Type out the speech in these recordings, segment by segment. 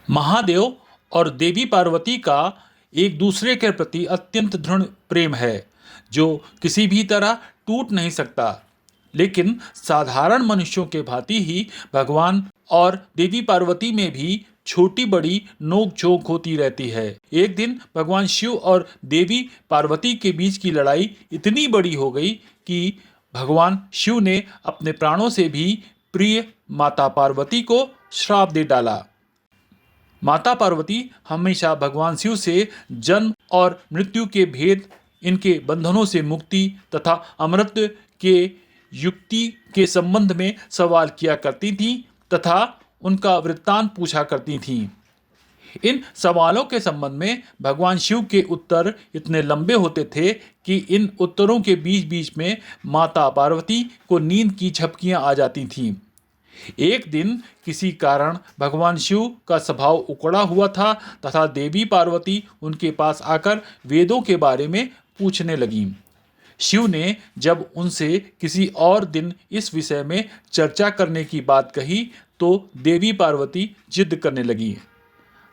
महादेव और देवी पार्वती का एक दूसरे के प्रति अत्यंत दृढ़ प्रेम है जो किसी भी तरह टूट नहीं सकता। लेकिन साधारण मनुष्यों के भांति ही भगवान और देवी पार्वती में भी छोटी बड़ी नोक झोंक होती रहती है। एक दिन भगवान शिव और देवी पार्वती के बीच की लड़ाई इतनी बड़ी हो गई कि भगवान शिव ने अपने प्राणों से भी प्रिय माता पार्वती को श्राप दे डाला। माता पार्वती हमेशा भगवान शिव से जन्म और मृत्यु के भेद, इनके बंधनों से मुक्ति तथा अमृत के युक्ति के संबंध में सवाल किया करती थीं तथा उनका वृत्तांत पूछा करती थीं। इन सवालों के संबंध में भगवान शिव के उत्तर इतने लंबे होते थे कि इन उत्तरों के बीच बीच में माता पार्वती को नींद की झपकियां आ जाती थीं। एक दिन किसी कारण भगवान शिव का स्वभाव उकड़ा हुआ था तथा देवी पार्वती उनके पास आकर वेदों के बारे में पूछने लगीं। शिव ने जब उनसे किसी और दिन इस विषय में चर्चा करने की बात कही तो देवी पार्वती जिद करने लगी।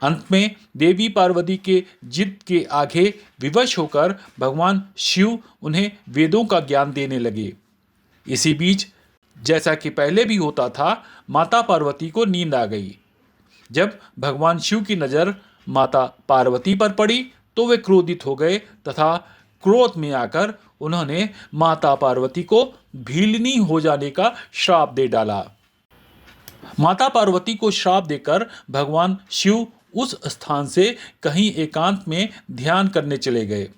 अंत में देवी पार्वती के जिद के आगे विवश होकर भगवान शिव उन्हें वेदों का ज्ञान देने लगे। इसी बीच जैसा कि पहले भी होता था, माता पार्वती को नींद आ गई। जब भगवान शिव की नज़र माता पार्वती पर पड़ी तो वे क्रोधित हो गए तथा क्रोध में आकर उन्होंने माता पार्वती को भीलनी हो जाने का श्राप दे डाला। माता पार्वती को श्राप देकर भगवान शिव उस स्थान से कहीं एकांत में ध्यान करने चले गए।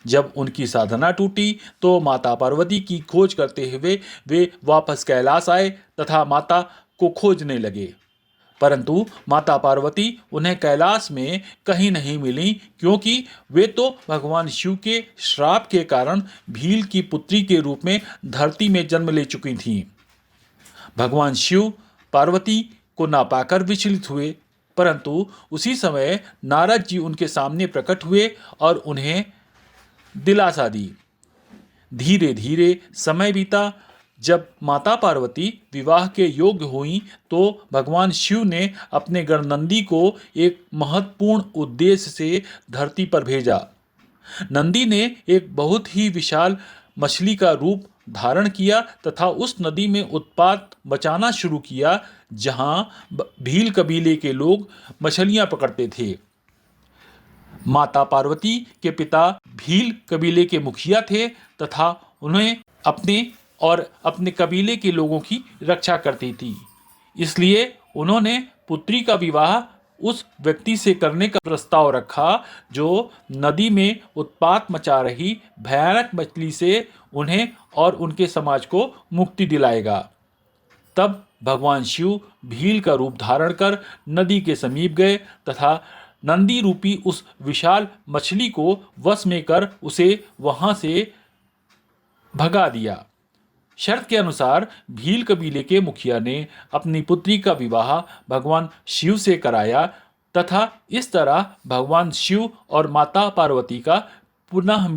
जब उनकी साधना टूटी तो माता पार्वती की खोज करते हुए वे वापस कैलाश आए तथा माता को खोजने लगे, परंतु माता पार्वती उन्हें कैलाश में कहीं नहीं मिली, क्योंकि वे तो भगवान शिव के श्राप के कारण भील की पुत्री के रूप में धरती में जन्म ले चुकी थीं। भगवान शिव पार्वती को ना पाकर विचलित हुए, परंतु उसी समय नारद जी उनके सामने प्रकट हुए और उन्हें दिलासा दी। धीरे धीरे समय बीता। जब माता पार्वती विवाह के योग्य हुई तो भगवान शिव ने अपने गण नंदी को एक महत्वपूर्ण उद्देश्य से धरती पर भेजा। नंदी ने एक बहुत ही विशाल मछली का रूप धारण किया तथा उस नदी में उत्पात मचाना शुरू किया जहां भील कबीले के लोग मछलियां पकड़ते थे। माता पार्वती के पिता भील कबीले के मुखिया थे तथा उन्हें अपने कबीले के लोगों की रक्षा करती थी, इसलिए उन्होंने पुत्री का विवाह उस व्यक्ति से करने का प्रस्ताव रखा जो नदी में उत्पात मचा रही भयानक मछली से उन्हें और उनके समाज को मुक्ति दिलाएगा। तब भगवान शिव भील का रूप धारण कर नदी के समीप गए तथा नंदी रूपी उस विशाल मछली को वश में कर उसे वहां से भगा दिया। शर्त के अनुसार भील कबीले के मुखिया ने अपनी पुत्री का विवाह भगवान शिव से कराया तथा इस तरह भगवान शिव और माता पार्वती का पुनः